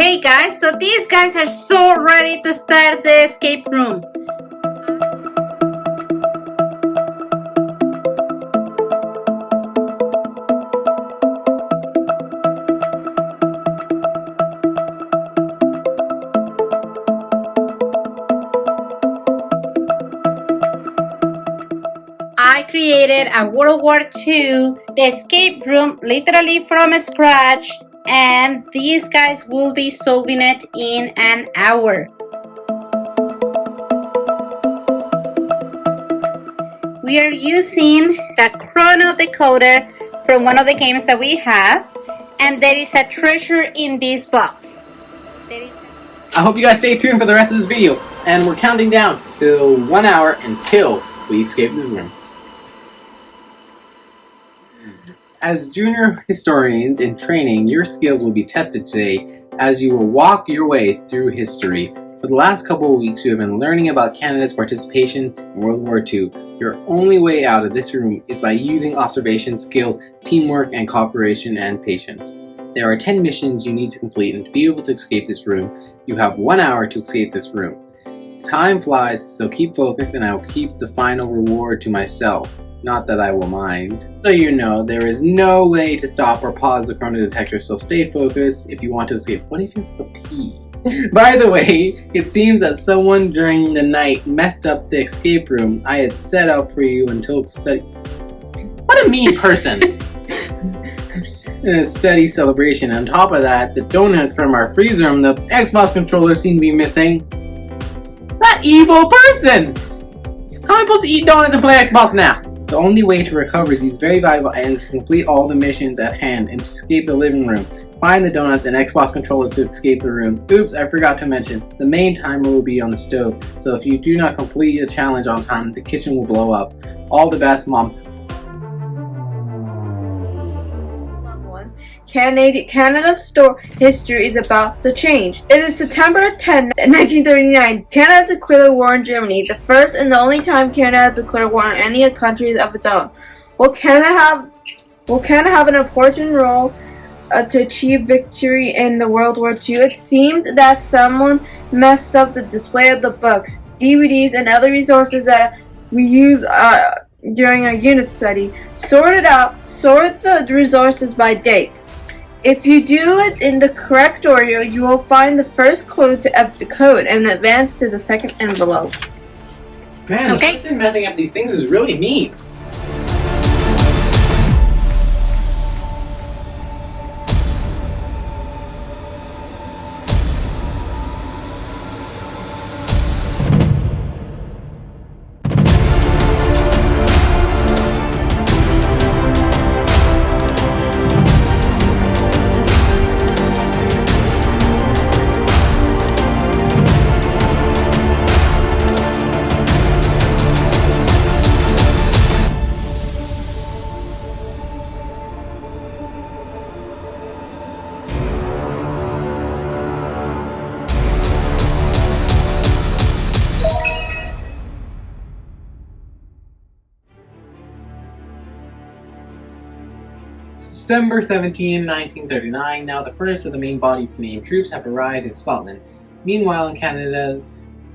Hey guys, so these guys are so ready to start the escape room. I created a WWII the escape room literally from scratch, and these guys will be solving it in an hour. We are using the chrono decoder from one of the games that we have, and there is a treasure in this box. I hope you guys stay tuned for the rest of this video, and we're counting down to 1 hour until we escape this room. As junior historians in training, your skills will be tested today as you will walk your way through history. For the last couple of weeks, you have been learning about Canada's participation in World War II. Your only way out of this room is by using observation skills, teamwork, and cooperation and patience. There are 10 missions you need to complete, and to be able to escape this room, you have 1 hour to escape this room. Time flies, so keep focused, and I will keep the final reward to myself. Not that I will mind. So you know, there is no way to stop or pause the chrono detector, so stay focused if you want to escape. What if you have to go pee? By the way, it seems that someone during the night messed up the escape room I had set up for you until study. What a mean person! A steady celebration. On top of that, the donuts from our freezer and the Xbox controller seem to be missing. That evil person! How am I supposed to eat donuts and play Xbox now? The only way to recover these very valuable items is to complete all the missions at hand and to escape the living room. Find the donuts and Xbox controllers to escape the room. Oops, I forgot to mention, the main timer will be on the stove, so if you do not complete the challenge on time, the kitchen will blow up. All the best, Mom. Canada's history is about to change. It is September 10, 1939. Canada declared war on Germany, the first and the only time Canada has declared war on any country of its own. Will Canada have an important role to achieve victory in the World War II? It seems that someone messed up the display of the books, DVDs, and other resources that we use during our unit study. Sort the resources by date. If you do it in the correct order, you will find the first clue to the code and advance to the second envelope. Man, the person messing up these things is really mean. December 17, 1939. Now the first of the main body of Canadian troops have arrived in Scotland. Meanwhile in Canada,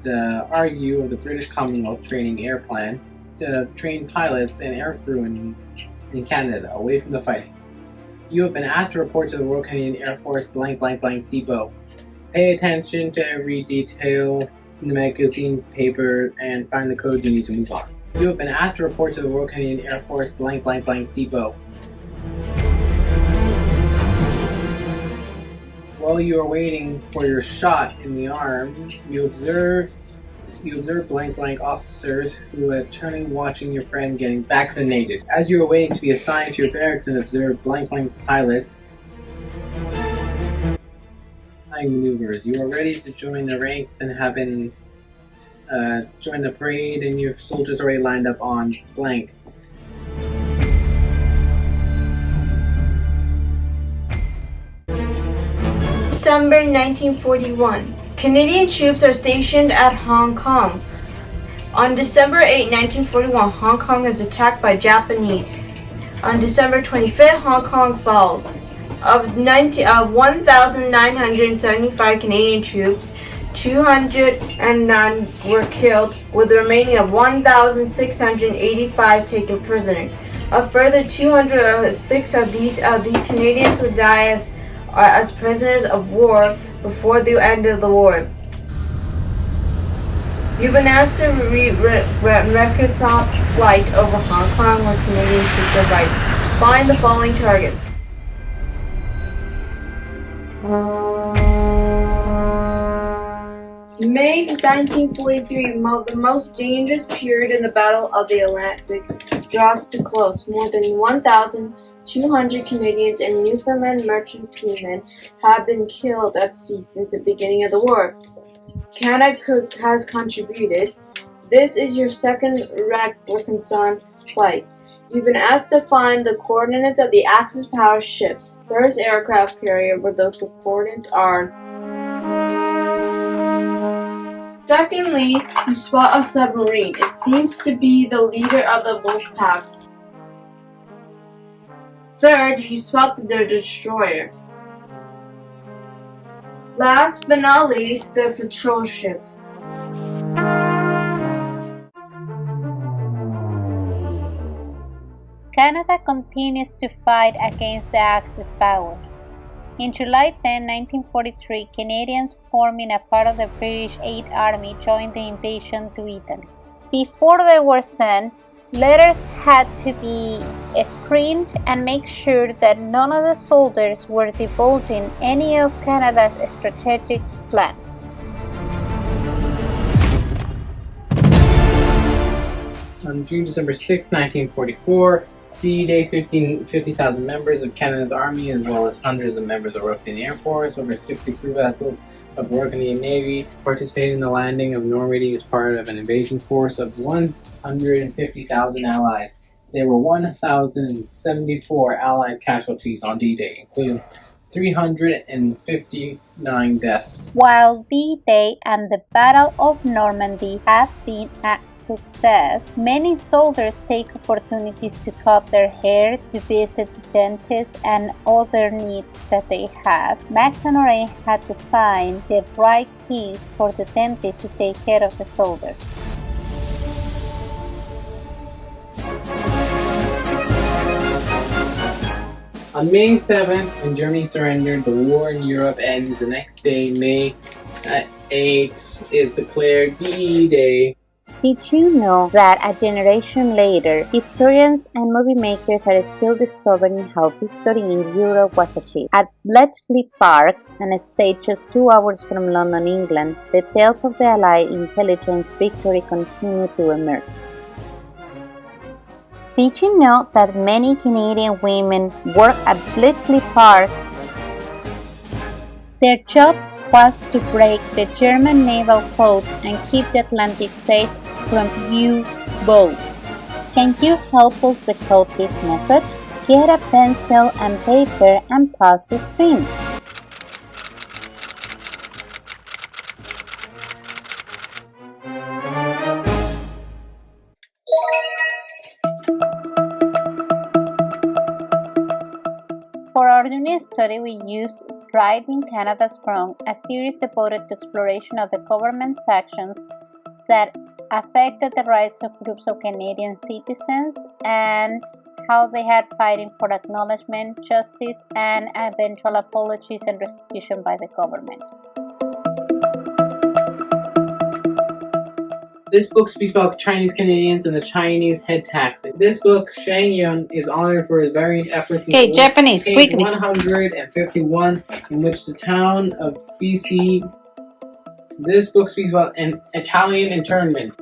the RU of the British Commonwealth Training Air Plan to train pilots and aircrew in Canada away from the fighting. You have been asked to report to the Royal Canadian Air Force blank blank blank depot. Pay attention to every detail in the magazine paper and find the code you need to move on. You have been asked to report to the Royal Canadian Air Force blank blank blank depot. While you are waiting for your shot in the arm, you observe blank blank officers who are turning watching your friend getting vaccinated. As you are waiting to be assigned to your barracks and observe blank blank pilots flying maneuvers, you are ready to join the ranks and have been join the parade, and your soldiers already lined up on blank. December 1941. Canadian troops are stationed at Hong Kong. On December 8, 1941, Hong Kong is attacked by Japanese. On December 25th, Hong Kong falls. Of 1,975 Canadian troops, 209 were killed, with the remaining of 1,685 taken prisoner. A further 206 of these Canadians would die as prisoners of war before the end of the war. You've been asked to reconcile flight over Hong Kong where Canadian troops survived. Find the following targets. May 1943, the most dangerous period in the Battle of the Atlantic, draws to close. More than 1,200 Canadians and Newfoundland merchant seamen have been killed at sea since the beginning of the war. Canada has contributed. This is your second reconnaissance flight. You've been asked to find the coordinates of the Axis power ships, first aircraft carrier where the coordinates are. Secondly, you spot a submarine. It seems to be the leader of the wolf pack. Third, you spot the destroyer. Last but not least, the patrol ship. Canada continues to fight against the Axis powers. In July 10, 1943, Canadians forming a part of the British 8th Army joined the invasion to Italy. Before they were sent, letters had to be screened and make sure that none of the soldiers were divulging any of Canada's strategic plans. On December 6, 1944, D-Day, 50,000 members of Canada's Army, as well as hundreds of members of working in the Air Force, over 60 crew vessels of Royal Canadian Navy, participated in the landing of Normandy as part of an invasion force of 150,000 allies. There were 1,074 Allied casualties on D-Day, including 359 deaths. While D-Day and the Battle of Normandy have been a success, many soldiers take opportunities to cut their hair, to visit the dentist, and other needs that they have. Max and Lorraine had to find the right keys for the dentist to take care of the soldiers. On May 7th, when Germany surrendered, the war in Europe ends. The next day, May 8th, is declared D-Day. Did you know that a generation later, historians and movie makers are still discovering how victory in Europe was achieved? At Bletchley Park, a state just 2 hours from London, England, the tales of the Allied intelligence victory continue to emerge. Did you know that many Canadian women work at Bletchley Park? Their job was to break the German naval code and keep the Atlantic safe from U-boats. Can you help us decode this message? Get a pencil and paper and pause the screen. For our new study, we used Driving Canada Strong, a series devoted to exploration of the government's actions that affected the rights of groups of Canadian citizens and how they had fighting for acknowledgement, justice, and eventual apologies and restitution by the government. This book speaks about Chinese Canadians and the Chinese head tax. In this book, Shang Yun is honored for his valiant efforts in Okay, Japanese, page quickly. 151, in which the town of BC. This book speaks about an Italian internment.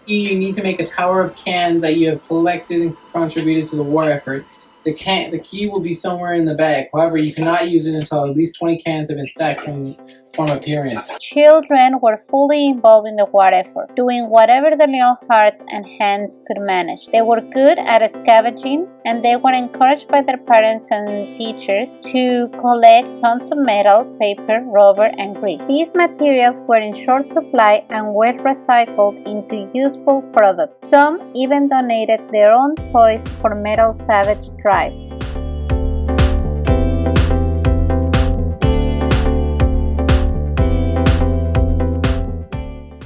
You need to make a tower of cans that you have collected and contributed to the war effort. The key will be somewhere in the bag. However, you cannot use it until at least 20 cans have been stacked from form of pyramid. Children were fully involved in the war effort, doing whatever their little hearts and hands could manage. They were good at scavenging, and they were encouraged by their parents and teachers to collect tons of metal, paper, rubber, and grease. These materials were in short supply and were recycled into useful products. Some even donated their own toys for Metal Savage Drive.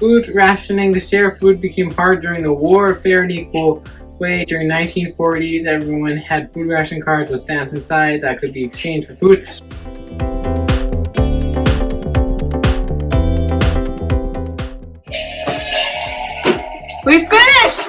Food rationing. To share food became hard during the war. Fair and equal way. During 1940s, everyone had food ration cards with stamps inside that could be exchanged for food. We finished!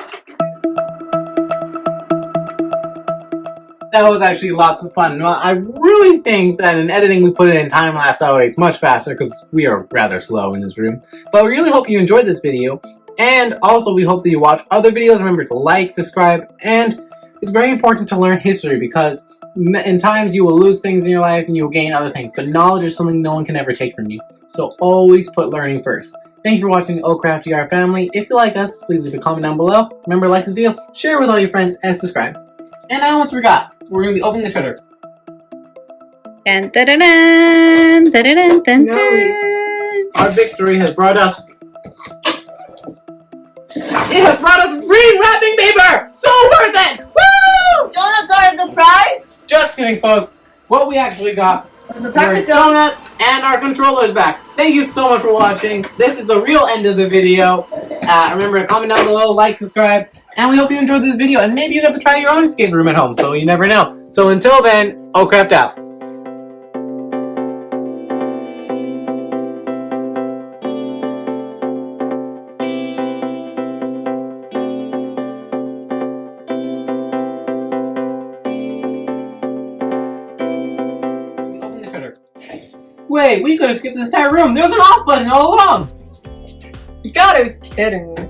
That was actually lots of fun. Well, I really think that in editing we put it in time-lapse, that way it's much faster because we are rather slow in this room. But we really hope you enjoyed this video, and also we hope that you watch other videos. Remember to like, subscribe, and it's very important to learn history because in times you will lose things in your life and you will gain other things, but knowledge is something no one can ever take from you. So always put learning first. Thank you for watching WWII family. If you like us, please leave a comment down below. Remember to like this video, share it with all your friends, and subscribe. And I almost forgot. We're going to be opening the shutter. Dun, dun, dun, dun, dun, dun, dun, No. Our victory has brought us... It has brought us green wrapping paper! So worth it! Woo! Donuts are the prize? Just kidding, folks. What we actually got There's a were pack of donuts and our controllers back. Thank you so much for watching. This is the real end of the video. Remember to comment down below, like, subscribe, and we hope you enjoyed this video. And maybe you got to try your own escape room at home, so you never know. So until then, Craft out. Open the shutter. Wait, we could have skipped this entire room. There was an off button all along. You gotta be kidding me.